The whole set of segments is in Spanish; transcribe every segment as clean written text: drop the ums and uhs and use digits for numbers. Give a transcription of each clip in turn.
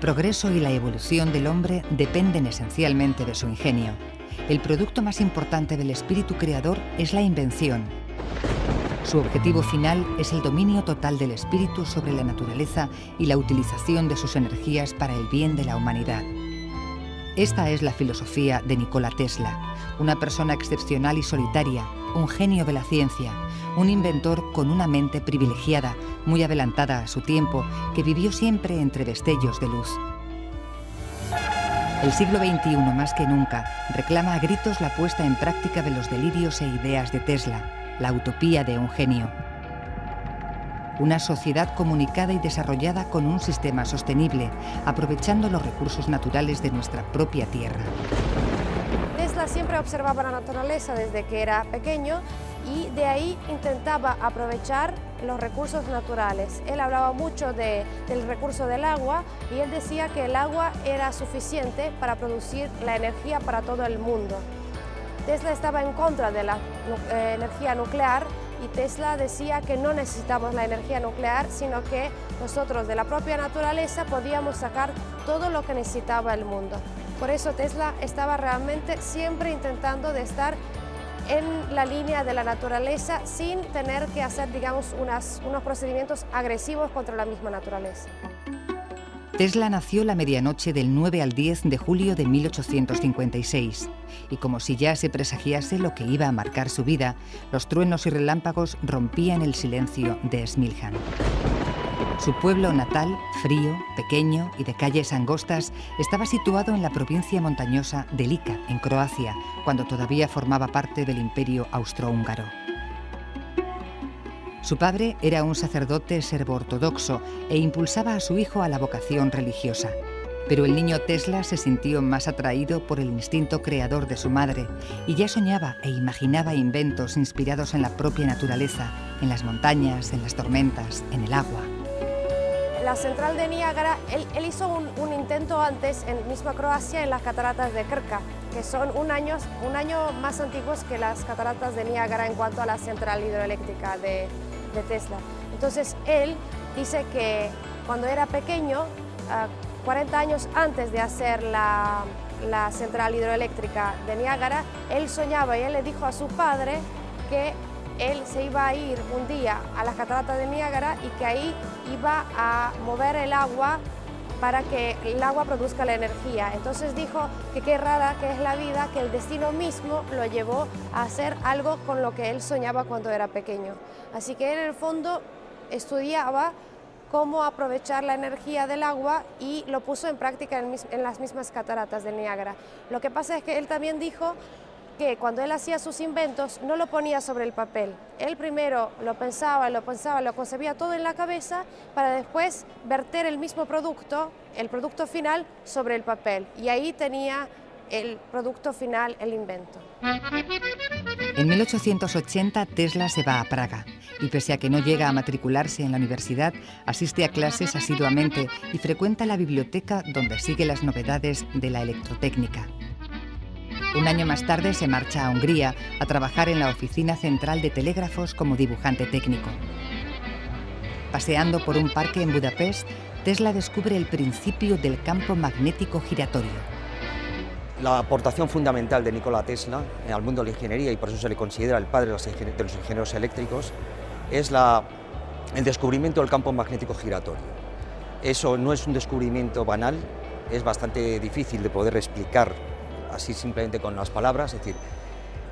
progreso y la evolución del hombre dependen esencialmente de su ingenio. El producto más importante del espíritu creador es la invención. Su objetivo final es el dominio total del espíritu sobre la naturaleza y la utilización de sus energías para el bien de la humanidad. Esta es la filosofía de Nikola Tesla, una persona excepcional y solitaria, un genio de la ciencia, un inventor con una mente privilegiada, muy adelantada a su tiempo, que vivió siempre entre destellos de luz. El siglo XXI, más que nunca, reclama a gritos la puesta en práctica de los delirios e ideas de Tesla, la utopía de un genio. Una sociedad comunicada y desarrollada con un sistema sostenible, aprovechando los recursos naturales de nuestra propia tierra. Tesla siempre observaba la naturaleza desde que era pequeño y de ahí intentaba aprovechar los recursos naturales. Él hablaba mucho del recurso del agua y él decía que el agua era suficiente para producir la energía para todo el mundo. Tesla estaba en contra de la energía nuclear y Tesla decía que no necesitamos la energía nuclear, sino que nosotros de la propia naturaleza podíamos sacar todo lo que necesitaba el mundo. Por eso Tesla estaba realmente siempre intentando de estar en la línea de la naturaleza sin tener que hacer, digamos, unos procedimientos agresivos contra la misma naturaleza. Tesla nació la medianoche del 9 al 10 de julio de 1856, y como si ya se presagiase lo que iba a marcar su vida, los truenos y relámpagos rompían el silencio de Smiljan. Su pueblo natal, frío, pequeño y de calles angostas, estaba situado en la provincia montañosa de Lika, en Croacia, cuando todavía formaba parte del Imperio Austrohúngaro. Su padre era un sacerdote serbo-ortodoxo e impulsaba a su hijo a la vocación religiosa. Pero el niño Tesla se sintió más atraído por el instinto creador de su madre y ya soñaba e imaginaba inventos inspirados en la propia naturaleza, en las montañas, en las tormentas, en el agua. La central de Niágara, él hizo un intento antes en misma Croacia en las cataratas de Krka, que son un año más antiguos que las cataratas de Niágara en cuanto a la central hidroeléctrica de Tesla. Entonces él dice que cuando era pequeño, 40 años antes de hacer la central hidroeléctrica de Niágara, él soñaba y él le dijo a su padre que él se iba a ir un día a las cataratas de Niágara y que ahí iba a mover el agua para que el agua produzca la energía. Entonces dijo que qué rara que es la vida, que el destino mismo lo llevó a hacer algo con lo que él soñaba cuando era pequeño. Así que él en el fondo estudiaba cómo aprovechar la energía del agua y lo puso en práctica en las mismas cataratas de Niágara. Lo que pasa es que él también dijo que cuando él hacía sus inventos no lo ponía sobre el papel. Él primero lo pensaba, lo concebía todo en la cabeza para después verter el mismo producto, el producto final, sobre el papel. Y ahí tenía el producto final, el invento. En 1880 Tesla se va a Praga y pese a que no llega a matricularse en la universidad, asiste a clases asiduamente y frecuenta la biblioteca donde sigue las novedades de la electrotécnica. Un año más tarde se marcha a Hungría a trabajar en la Oficina Central de Telégrafos como dibujante técnico. Paseando por un parque en Budapest, Tesla descubre el principio del campo magnético giratorio. La aportación fundamental de Nikola Tesla al mundo de la ingeniería, y por eso se le considera el padre de los ingenieros eléctricos, es el descubrimiento del campo magnético giratorio. Eso no es un descubrimiento banal, es bastante difícil de poder explicar así simplemente con las palabras, es decir,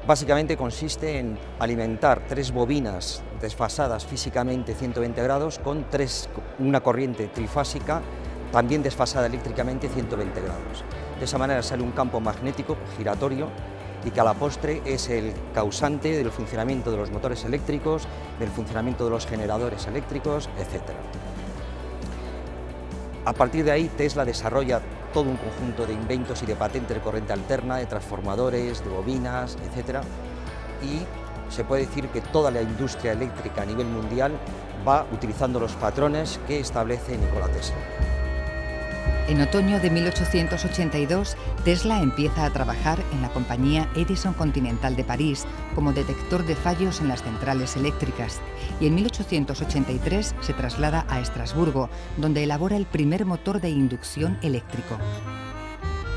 básicamente consiste en alimentar 3 bobinas desfasadas físicamente 120 grados con una corriente trifásica también desfasada eléctricamente 120 grados. De esa manera sale un campo magnético giratorio y que a la postre es el causante del funcionamiento de los motores eléctricos, del funcionamiento de los generadores eléctricos, etc. A partir de ahí Tesla desarrolla todo un conjunto de inventos y de patentes de corriente alterna, de transformadores, de bobinas, etc. Y se puede decir que toda la industria eléctrica a nivel mundial va utilizando los patrones que establece Nikola Tesla. En otoño de 1882, Tesla empieza a trabajar en la compañía Edison Continental de París como detector de fallos en las centrales eléctricas y en 1883 se traslada a Estrasburgo, donde elabora el primer motor de inducción eléctrico.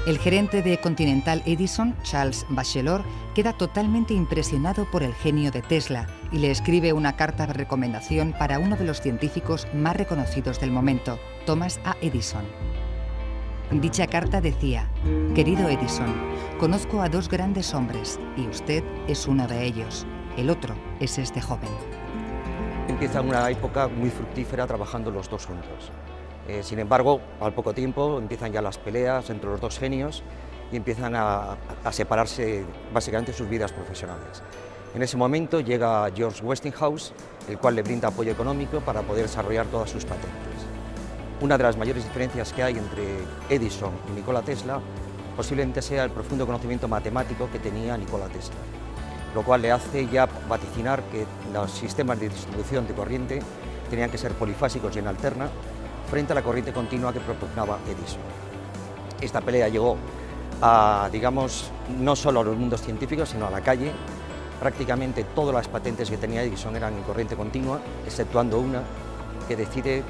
El gerente de Continental Edison, Charles Bachelor, queda totalmente impresionado por el genio de Tesla y le escribe una carta de recomendación para uno de los científicos más reconocidos del momento, Thomas A. Edison. Dicha carta decía: «Querido Edison, conozco a dos grandes hombres y usted es uno de ellos. El otro es este joven». Empieza una época muy fructífera trabajando los dos juntos. Sin embargo, al poco tiempo empiezan ya las peleas entre los dos genios y empiezan a separarse básicamente sus vidas profesionales. En ese momento llega George Westinghouse, el cual le brinda apoyo económico para poder desarrollar todas sus patentes. Una de las mayores diferencias que hay entre Edison y Nikola Tesla posiblemente sea el profundo conocimiento matemático que tenía Nikola Tesla, lo cual le hace ya vaticinar que los sistemas de distribución de corriente tenían que ser polifásicos y en alterna frente a la corriente continua que propugnaba Edison. Esta pelea llegó a, digamos, no solo a los mundos científicos, sino a la calle. Prácticamente todas las patentes que tenía Edison eran en corriente continua, exceptuando una que decide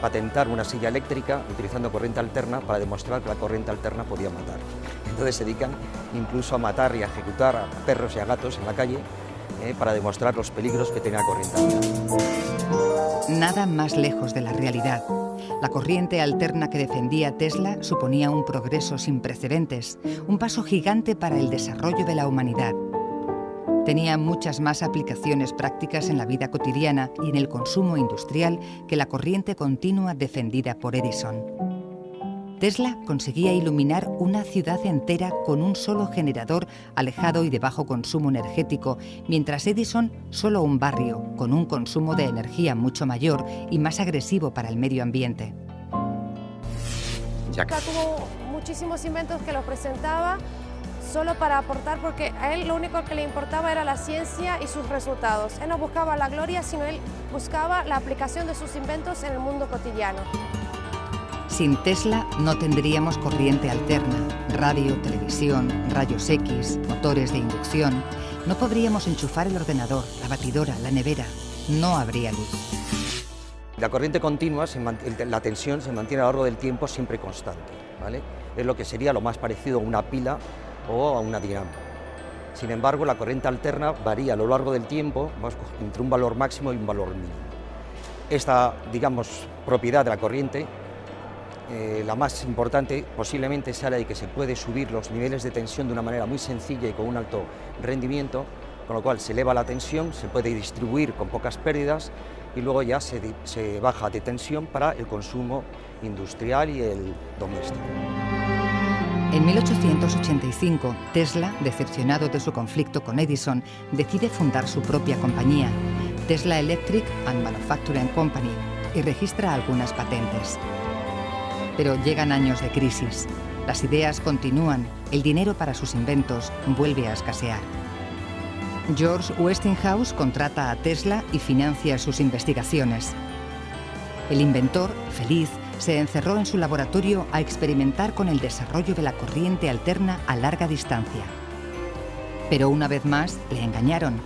patentar una silla eléctrica utilizando corriente alterna para demostrar que la corriente alterna podía matar. Entonces se dedican incluso a matar y a ejecutar a perros y a gatos en la calle para demostrar los peligros que tenía la corriente alterna. Nada más lejos de la realidad. La corriente alterna que defendía Tesla suponía un progreso sin precedentes, un paso gigante para el desarrollo de la humanidad. Tenía muchas más aplicaciones prácticas en la vida cotidiana y en el consumo industrial que la corriente continua defendida por Edison. Tesla conseguía iluminar una ciudad entera con un solo generador alejado y de bajo consumo energético, mientras Edison solo un barrio con un consumo de energía mucho mayor y más agresivo para el medio ambiente. Tesla tuvo muchísimos inventos que los presentaba solo para aportar, porque a él lo único que le importaba era la ciencia y sus resultados. Él no buscaba la gloria, sino él buscaba la aplicación de sus inventos en el mundo cotidiano. Sin Tesla no tendríamos corriente alterna, radio, televisión, rayos X, motores de inducción. No podríamos enchufar el ordenador, la batidora, la nevera. No habría luz. La corriente continua, la tensión se mantiene a lo largo del tiempo siempre constante, ¿vale? Es lo que sería lo más parecido a una pila o a una dinamo. Sin embargo, la corriente alterna varía a lo largo del tiempo entre un valor máximo y un valor mínimo. Esta, digamos, propiedad de la corriente, la más importante posiblemente sea la de que se puede subir los niveles de tensión de una manera muy sencilla y con un alto rendimiento, con lo cual se eleva la tensión, se puede distribuir con pocas pérdidas y luego ya se baja de tensión para el consumo industrial y el doméstico. En 1885, Tesla, decepcionado de su conflicto con Edison, decide fundar su propia compañía, Tesla Electric and Manufacturing Company, y registra algunas patentes. Pero llegan años de crisis. Las ideas continúan, el dinero para sus inventos vuelve a escasear. George Westinghouse contrata a Tesla y financia sus investigaciones. El inventor, feliz, se encerró en su laboratorio a experimentar con el desarrollo de la corriente alterna a larga distancia. Pero una vez más le engañaron.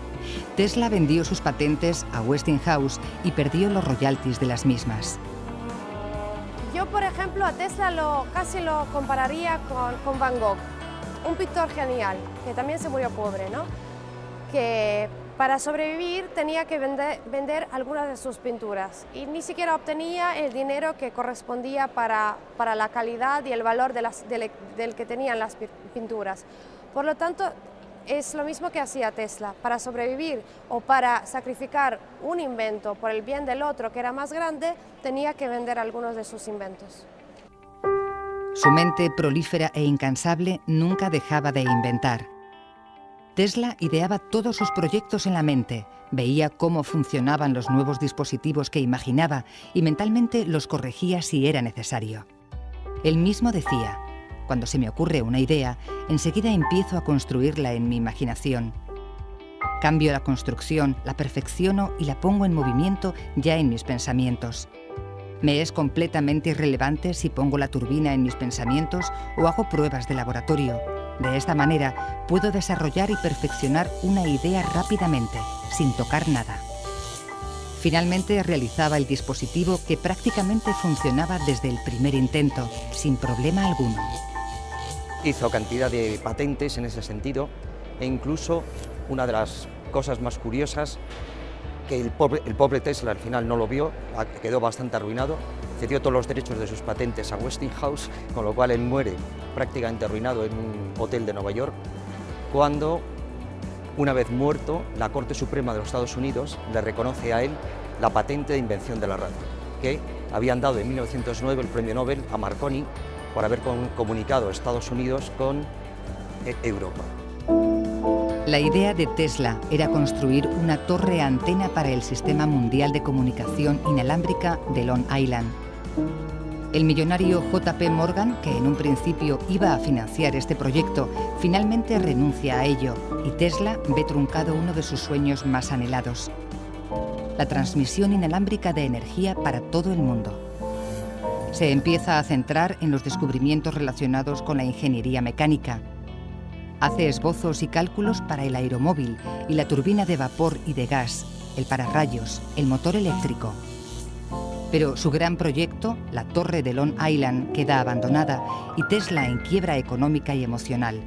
Tesla vendió sus patentes a Westinghouse y perdió los royalties de las mismas. Yo, por ejemplo, a Tesla casi lo compararía con Van Gogh, un pintor genial, que también se murió pobre, ¿no? Que para sobrevivir tenía que vender algunas de sus pinturas y ni siquiera obtenía el dinero que correspondía para la calidad y el valor del que tenían las pinturas. Por lo tanto, es lo mismo que hacía Tesla. Para sobrevivir o para sacrificar un invento por el bien del otro, que era más grande, tenía que vender algunos de sus inventos. Su mente prolífera e incansable nunca dejaba de inventar. Tesla ideaba todos sus proyectos en la mente, veía cómo funcionaban los nuevos dispositivos que imaginaba y mentalmente los corregía si era necesario. Él mismo decía: cuando se me ocurre una idea, enseguida empiezo a construirla en mi imaginación. Cambio la construcción, la perfecciono y la pongo en movimiento ya en mis pensamientos. Me es completamente irrelevante si pongo la turbina en mis pensamientos o hago pruebas de laboratorio. De esta manera, puedo desarrollar y perfeccionar una idea rápidamente, sin tocar nada. Finalmente realizaba el dispositivo que prácticamente funcionaba desde el primer intento, sin problema alguno. Hizo cantidad de patentes en ese sentido e incluso una de las cosas más curiosas, que el pobre Tesla al final no lo vio, quedó bastante arruinado, cedió todos los derechos de sus patentes a Westinghouse, con lo cual él muere prácticamente arruinado en un hotel de Nueva York, cuando, una vez muerto, la Corte Suprema de los Estados Unidos le reconoce a él la patente de invención de la radio, que habían dado en 1909 el premio Nobel a Marconi por haber comunicado a Estados Unidos con Europa. La idea de Tesla era construir una torre antena para el Sistema Mundial de Comunicación Inalámbrica de Long Island. El millonario J.P. Morgan, que en un principio iba a financiar este proyecto, finalmente renuncia a ello y Tesla ve truncado uno de sus sueños más anhelados: la transmisión inalámbrica de energía para todo el mundo. Se empieza a centrar en los descubrimientos relacionados con la ingeniería mecánica. Hace esbozos y cálculos para el aeromóvil y la turbina de vapor y de gas, el pararrayos, el motor eléctrico. Pero su gran proyecto, la torre de Long Island, queda abandonada y Tesla en quiebra económica y emocional.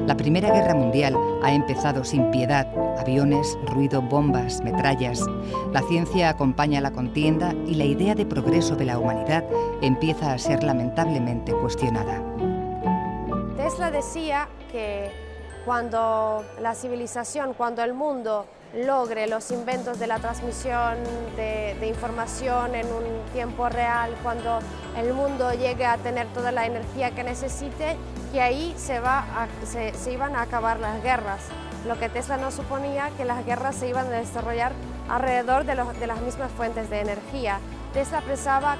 La Primera Guerra Mundial ha empezado sin piedad: aviones, ruido, bombas, metrallas. La ciencia acompaña la contienda y la idea de progreso de la humanidad empieza a ser lamentablemente cuestionada. Tesla decía que cuando la civilización, cuando el mundo logre los inventos de la transmisión de información en un tiempo real, cuando el mundo llegue a tener toda la energía que necesite, que ahí se iban a acabar las guerras. Lo que Tesla no suponía, que las guerras se iban a desarrollar alrededor de las mismas fuentes de energía. Tesla pensaba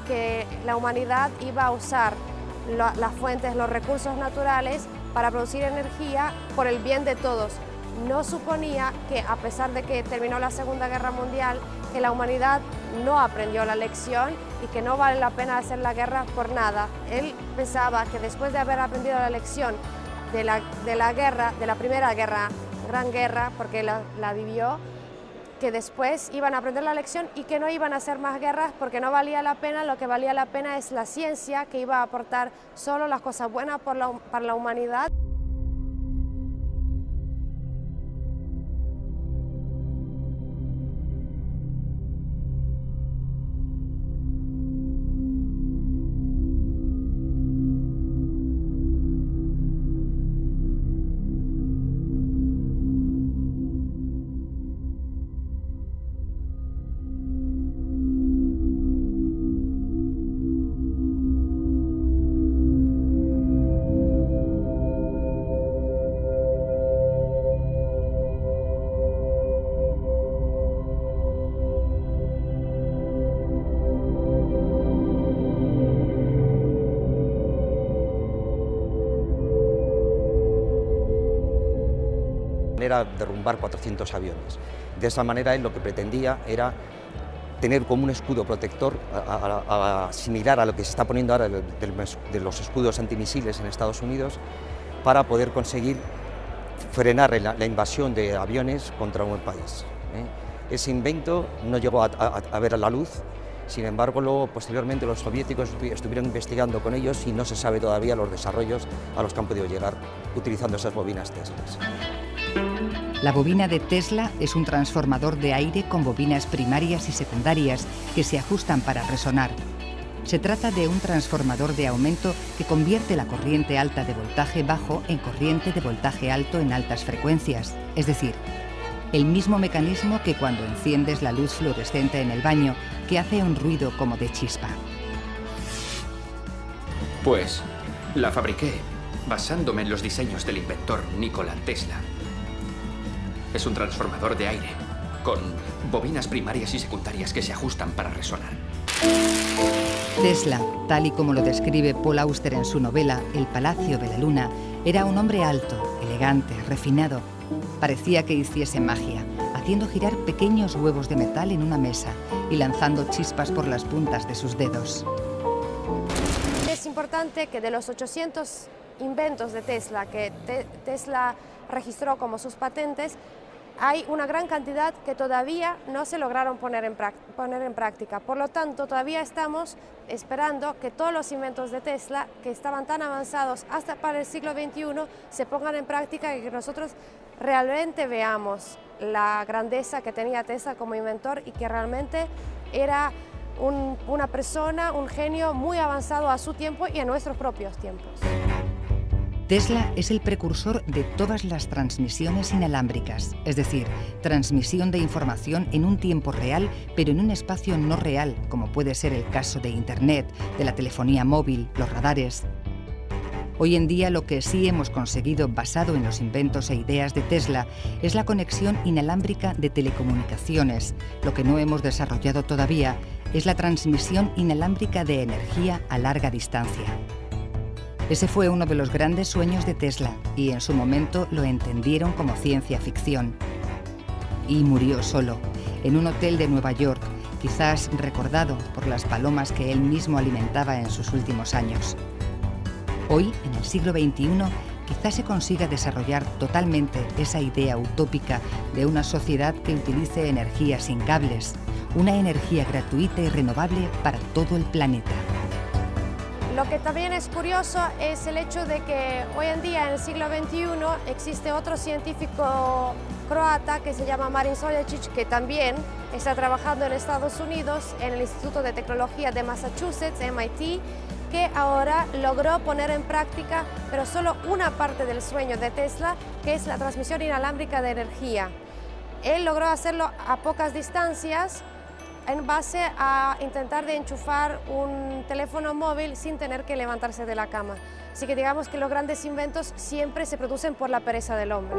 que la humanidad iba a usar las fuentes, los recursos naturales para producir energía por el bien de todos. No suponía que, a pesar de que terminó la Segunda Guerra Mundial, que la humanidad no aprendió la lección y que no vale la pena hacer la guerra por nada. Él pensaba que después de haber aprendido la lección de la guerra, de la Primera Guerra, Gran Guerra, porque la vivió, que después iban a aprender la lección y que no iban a hacer más guerras porque no valía la pena. Lo que valía la pena es la ciencia, que iba a aportar solo las cosas buenas para la humanidad. Era derrumbar 400 aviones. De esa manera él lo que pretendía era tener como un escudo protector similar a lo que se está poniendo ahora de los escudos antimisiles en Estados Unidos, para poder conseguir frenar la invasión de aviones contra un país. Ese invento no llegó a ver a la luz. Sin embargo, luego, posteriormente, los soviéticos estuvieron investigando con ellos y no se sabe todavía los desarrollos a los que han podido llegar utilizando esas bobinas Tesla. La bobina de Tesla es un transformador de aire con bobinas primarias y secundarias que se ajustan para resonar. Se trata de un transformador de aumento que convierte la corriente alta de voltaje bajo en corriente de voltaje alto en altas frecuencias, es decir, el mismo mecanismo que cuando enciendes la luz fluorescente en el baño, que hace un ruido como de chispa. Pues la fabriqué basándome en los diseños del inventor Nikola Tesla. Es un transformador de aire con bobinas primarias y secundarias que se ajustan para resonar. Tesla, tal y como lo describe Paul Auster en su novela El Palacio de la Luna, era un hombre alto, elegante, refinado. Parecía que hiciese magia. haciendo girar pequeños huevos de metal en una mesa y lanzando chispas por las puntas de sus dedos. Es importante que de los 800 inventos de Tesla que Tesla registró como sus patentes, hay una gran cantidad que todavía no se lograron poner en práctica. Por lo tanto, todavía estamos esperando que todos los inventos de Tesla, que estaban tan avanzados hasta para el siglo XXI, se pongan en práctica y que nosotros realmente veamos la grandeza que tenía Tesla como inventor y que realmente era una persona, un genio muy avanzado a su tiempo y a nuestros propios tiempos. Tesla es el precursor de todas las transmisiones inalámbricas, es decir, transmisión de información en un tiempo real, pero en un espacio no real, como puede ser el caso de Internet, de la telefonía móvil, los radares. Hoy en día lo que sí hemos conseguido basado en los inventos e ideas de Tesla es la conexión inalámbrica de telecomunicaciones. Lo que no hemos desarrollado todavía es la transmisión inalámbrica de energía a larga distancia. Ese fue uno de los grandes sueños de Tesla y en su momento lo entendieron como ciencia ficción. Y murió solo, en un hotel de Nueva York, quizás recordado por las palomas que él mismo alimentaba en sus últimos años. Hoy, en el siglo XXI, quizás se consiga desarrollar totalmente esa idea utópica de una sociedad que utilice energía sin cables, una energía gratuita y renovable para todo el planeta. Lo que también es curioso es el hecho de que hoy en día, en el siglo XXI, existe otro científico croata que se llama Marin Soljačić, que también está trabajando en Estados Unidos en el Instituto de Tecnología de Massachusetts, MIT, que ahora logró poner en práctica, pero solo una parte del sueño de Tesla, que es la transmisión inalámbrica de energía. Él logró hacerlo a pocas distancias, en base a intentar de enchufar un teléfono móvil sin tener que levantarse de la cama. Así que digamos que los grandes inventos siempre se producen por la pereza del hombre.